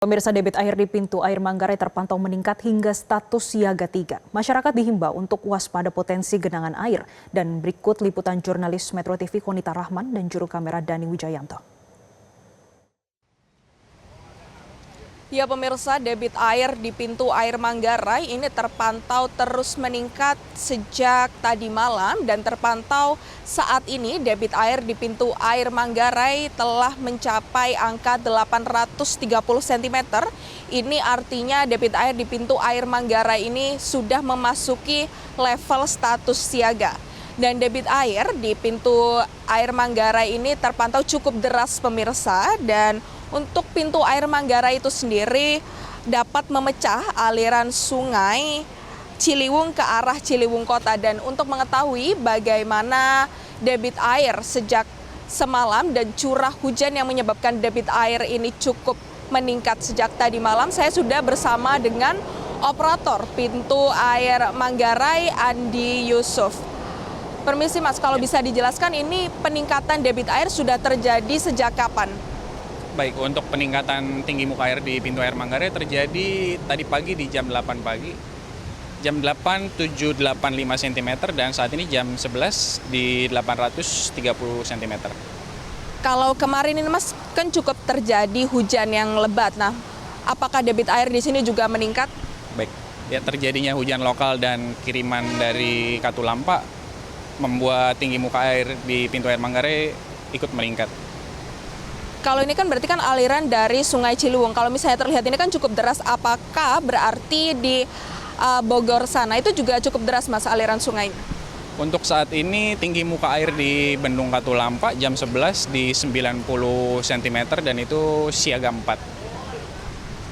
Pemirsa, debit air di pintu air Manggarai terpantau meningkat hingga status siaga 3. Masyarakat dihimbau untuk waspada potensi genangan air. Dan berikut liputan jurnalis Metro TV Konita Rahman dan juru kamera Dani Wijayanto. Ya pemirsa, debit air di pintu air Manggarai ini terpantau terus meningkat sejak tadi malam dan terpantau saat ini debit air di pintu air Manggarai telah mencapai angka 830 cm. Ini artinya debit air di pintu air Manggarai ini sudah memasuki level status siaga. Dan debit air di pintu air Manggarai ini terpantau cukup deras pemirsa, dan untuk pintu air Manggarai itu sendiri dapat memecah aliran sungai Ciliwung ke arah Ciliwung Kota. Dan untuk mengetahui bagaimana debit air sejak semalam dan curah hujan yang menyebabkan debit air ini cukup meningkat sejak tadi malam, saya sudah bersama dengan operator pintu air Manggarai, Andi Yusuf. Permisi Mas, kalau bisa dijelaskan ini peningkatan debit air sudah terjadi sejak kapan? Baik, untuk peningkatan tinggi muka air di pintu air Manggarai terjadi tadi pagi di jam 8 pagi. Jam 8 785 cm dan saat ini jam 11 di 830 cm. Kalau kemarin ini Mas kan cukup terjadi hujan yang lebat. Nah, apakah debit air di sini juga meningkat? Baik, ya terjadinya hujan lokal dan kiriman dari Katulampa membuat tinggi muka air di pintu air Manggarai ikut meningkat. Kalau ini kan berarti kan aliran dari Sungai Ciliwung. Kalau misalnya terlihat ini kan cukup deras, apakah berarti di Bogor sana itu juga cukup deras Mas aliran sungainya? Untuk saat ini tinggi muka air di Bendung Katulampa jam 11 di 90 cm dan itu siaga 4.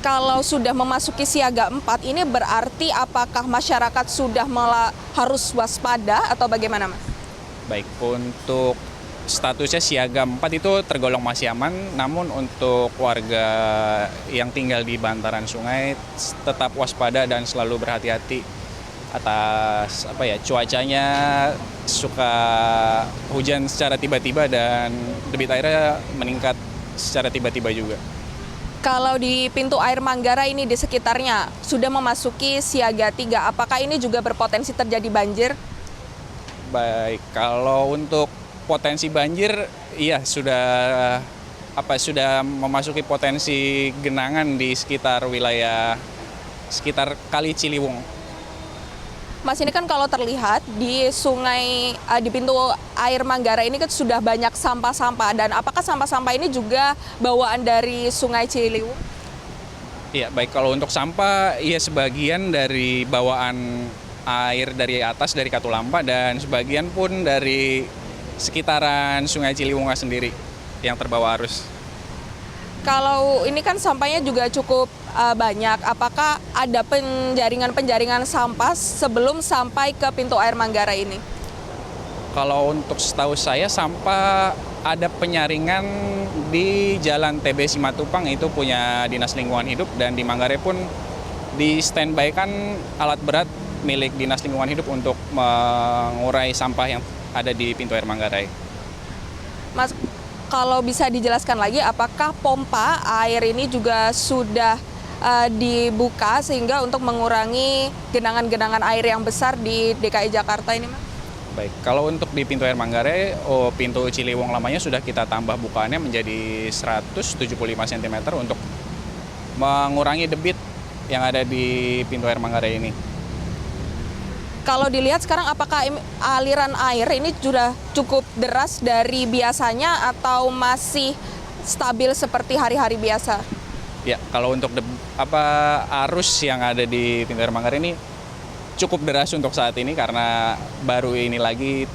Kalau sudah memasuki siaga 4 ini berarti apakah masyarakat sudah harus waspada atau bagaimana Mas? Baik, untuk statusnya siaga 4 itu tergolong masih aman, namun untuk warga yang tinggal di bantaran sungai tetap waspada dan selalu berhati-hati atas cuacanya suka hujan secara tiba-tiba dan debit airnya meningkat secara tiba-tiba juga. Kalau di pintu air Manggarai ini di sekitarnya sudah memasuki siaga 3, apakah ini juga berpotensi terjadi banjir? Baik, kalau untuk potensi banjir, iya sudah memasuki potensi genangan di sekitar wilayah sekitar Kali Ciliwung. Mas, ini kan kalau terlihat di sungai di pintu air Manggarai ini kan sudah banyak sampah-sampah, dan apakah sampah-sampah ini juga bawaan dari Sungai Ciliwung? Iya, baik, kalau untuk sampah iya sebagian dari bawaan air dari atas dari Katulampa dan sebagian pun dari sekitaran Sungai Ciliwung sendiri yang terbawa arus. Kalau ini kan sampahnya juga cukup banyak, apakah ada penjaringan sampah sebelum sampai ke pintu air Manggarai ini? Kalau untuk setahu saya sampah ada penyaringan di Jalan TB Simatupang, itu punya Dinas Lingkungan Hidup, dan di Manggarai pun di standby kan alat berat milik Dinas Lingkungan Hidup untuk mengurai sampah yang ada di pintu air Manggarai. Mas, kalau bisa dijelaskan lagi, apakah pompa air ini juga sudah dibuka sehingga untuk mengurangi genangan-genangan air yang besar di DKI Jakarta ini, Mas? Baik, kalau untuk di pintu air Manggarai, pintu Ciliwung lamanya sudah kita tambah bukaannya menjadi 175 cm untuk mengurangi debit yang ada di pintu air Manggarai ini. Kalau dilihat sekarang, apakah aliran air ini sudah cukup deras dari biasanya atau masih stabil seperti hari-hari biasa? Ya, kalau untuk arus yang ada di pintu air Manggarai ini cukup deras untuk saat ini karena baru ini lagi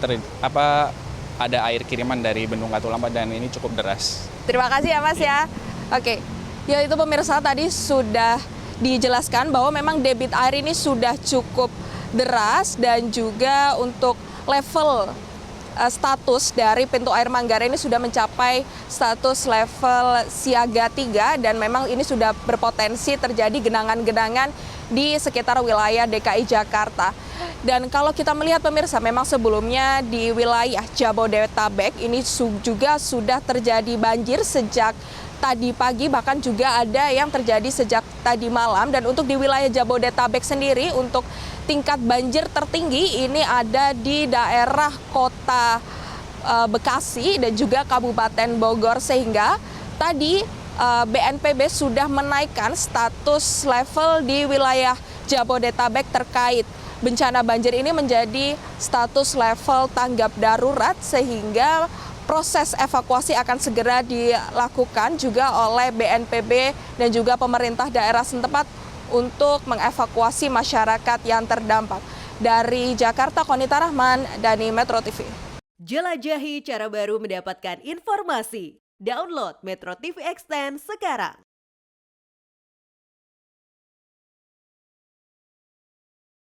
ada air kiriman dari Bendung Katulampa dan ini cukup deras. Terima kasih ya Mas ya. Oke, ya itu pemirsa tadi sudah dijelaskan bahwa memang debit air ini sudah cukup deras, dan juga untuk level status dari pintu air Manggarai ini sudah mencapai status level siaga 3, dan memang ini sudah berpotensi terjadi genangan-genangan di sekitar wilayah DKI Jakarta. Dan kalau kita melihat pemirsa, memang sebelumnya di wilayah Jabodetabek ini juga sudah terjadi banjir sejak tadi pagi, bahkan juga ada yang terjadi sejak tadi malam. Dan untuk di wilayah Jabodetabek sendiri, untuk tingkat banjir tertinggi ini ada di daerah kota Bekasi dan juga Kabupaten Bogor, sehingga tadi BNPB sudah menaikkan status level di wilayah Jabodetabek terkait bencana banjir ini menjadi status level tanggap darurat, sehingga proses evakuasi akan segera dilakukan juga oleh BNPB dan juga pemerintah daerah setempat untuk mengevakuasi masyarakat yang terdampak. Dari Jakarta, Konita Rahman, Dani Metro TV. Jelajahi cara baru mendapatkan informasi. Download Metro TV Extend sekarang.